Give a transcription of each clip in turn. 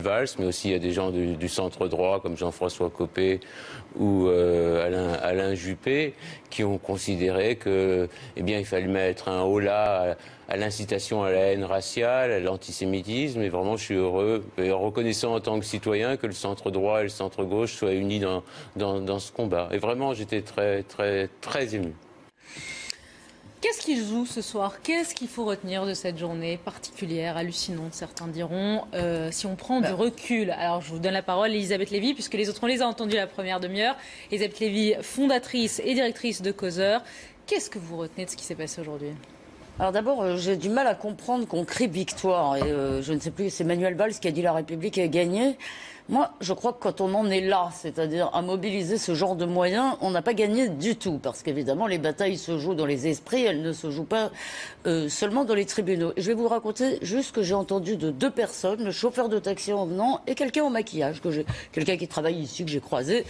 Valls, mais aussi il y a des gens du centre droit comme Jean-François Copé ou Alain Juppé qui ont considéré que, eh bien, il fallait mettre un holà à l'incitation à la haine raciale, à l'antisémitisme. Et vraiment, je suis heureux et reconnaissant en tant que citoyen que le centre droit et le centre gauche soient unis dans ce combat. Et vraiment, j'étais très, très, très ému. Qu'est-ce qui joue ce soir? Qu'est-ce qu'il faut retenir de cette journée particulière, hallucinante, certains diront, si on prend du recul? Alors, je vous donne la parole, Elisabeth Lévy, puisque les autres, on les a entendus la première demi-heure. Elisabeth Lévy, fondatrice et directrice de Causeur. Qu'est-ce que vous retenez de ce qui s'est passé aujourd'hui? Alors d'abord, j'ai du mal à comprendre qu'on crie victoire. Et je ne sais plus, c'est Manuel Valls qui a dit la République est gagnée. Moi, je crois que quand on en est là, c'est-à-dire à mobiliser ce genre de moyens, on n'a pas gagné du tout. Parce qu'évidemment, les batailles se jouent dans les esprits, elles ne se jouent pas seulement dans les tribunaux. Et je vais vous raconter juste ce que j'ai entendu de deux personnes, le chauffeur de taxi en venant et quelqu'un au maquillage, quelqu'un qui travaille ici, que j'ai croisé.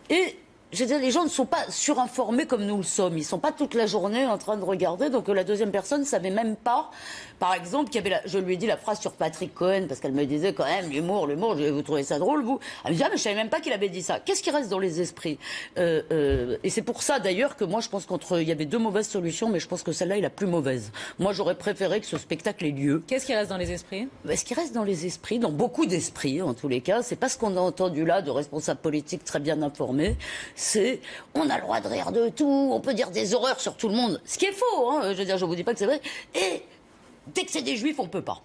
Et je veux dire, les gens ne sont pas surinformés comme nous le sommes. Ils ne sont pas toute la journée en train de regarder. Donc la deuxième personne ne savait même pas, par exemple, je lui ai dit la phrase sur Patrick Cohen, parce qu'elle me disait quand même, l'humour, vous trouvez ça drôle, vous? Elle me dit, ah, mais je ne savais même pas qu'il avait dit ça. Qu'est-ce qui reste dans les esprits? Et c'est pour ça, d'ailleurs, que moi, je pense il y avait deux mauvaises solutions, mais je pense que celle-là est la plus mauvaise. Moi, j'aurais préféré que ce spectacle ait lieu. Qu'est-ce qui reste dans les esprits? Ce qui reste dans les esprits, dans beaucoup d'esprits, en tous les cas, c'est pas ce qu'on a entendu là de responsables politiques très bien informés. C'est on a le droit de rire de tout, on peut dire des horreurs sur tout le monde. Ce qui est faux, hein, je veux dire, je vous dis pas que c'est vrai. Et dès que c'est des juifs, on peut pas.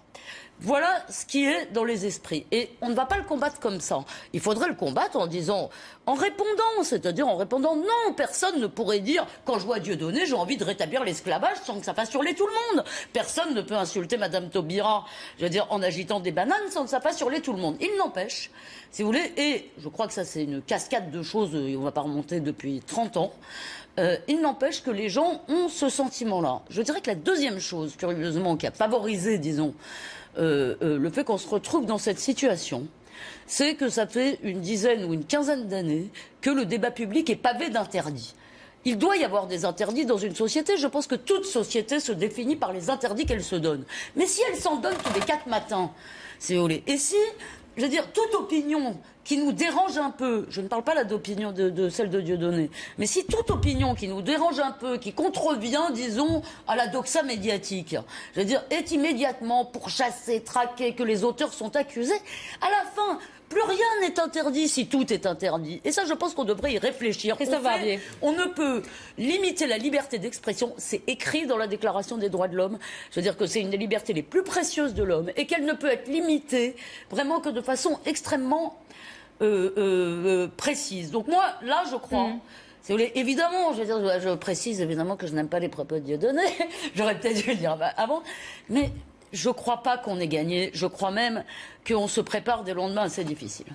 Voilà ce qui est dans les esprits. Et on ne va pas le combattre comme ça. Il faudrait le combattre en répondant, c'est-à-dire en répondant non, personne ne pourrait dire, quand je vois Dieudonné, j'ai envie de rétablir l'esclavage sans que ça fasse hurler tout le monde. Personne ne peut insulter Madame Taubira, je veux dire, en agitant des bananes sans que ça fasse hurler tout le monde. Il n'empêche, si vous voulez, et je crois que ça c'est une cascade de choses, et on ne va pas remonter depuis 30 ans, il n'empêche que les gens ont ce sentiment-là. Je dirais que la deuxième chose, curieusement, qui a favorisé, disons, le fait qu'on se retrouve dans cette situation, c'est que ça fait une dizaine ou une quinzaine d'années que le débat public est pavé d'interdits. Il doit y avoir des interdits dans une société. Je pense que toute société se définit par les interdits qu'elle se donne. Mais si elle s'en donne tous les 4 matins, c'est olé. Et si, je veux dire, toute opinion qui nous dérange un peu, je ne parle pas là d'opinion de celle de Dieudonné, mais si toute opinion qui nous dérange un peu, qui contrevient, disons, à la doxa médiatique, je veux dire, est immédiatement pourchassée, traquée, que les auteurs sont accusés, à la fin, plus rien n'est interdit si tout est interdit. Et ça, je pense qu'on devrait y réfléchir. On ne peut limiter la liberté d'expression. C'est écrit dans la Déclaration des droits de l'homme. Je veux dire que c'est une des libertés les plus précieuses de l'homme et qu'elle ne peut être limitée vraiment que de façon extrêmement précise. Donc moi, là, je crois... Évidemment, je veux dire, je précise évidemment que je n'aime pas les propos de Dieudonné. J'aurais peut-être dû le dire avant. Mais je ne crois pas qu'on ait gagné. Je crois même qu'on se prépare des lendemains assez difficiles.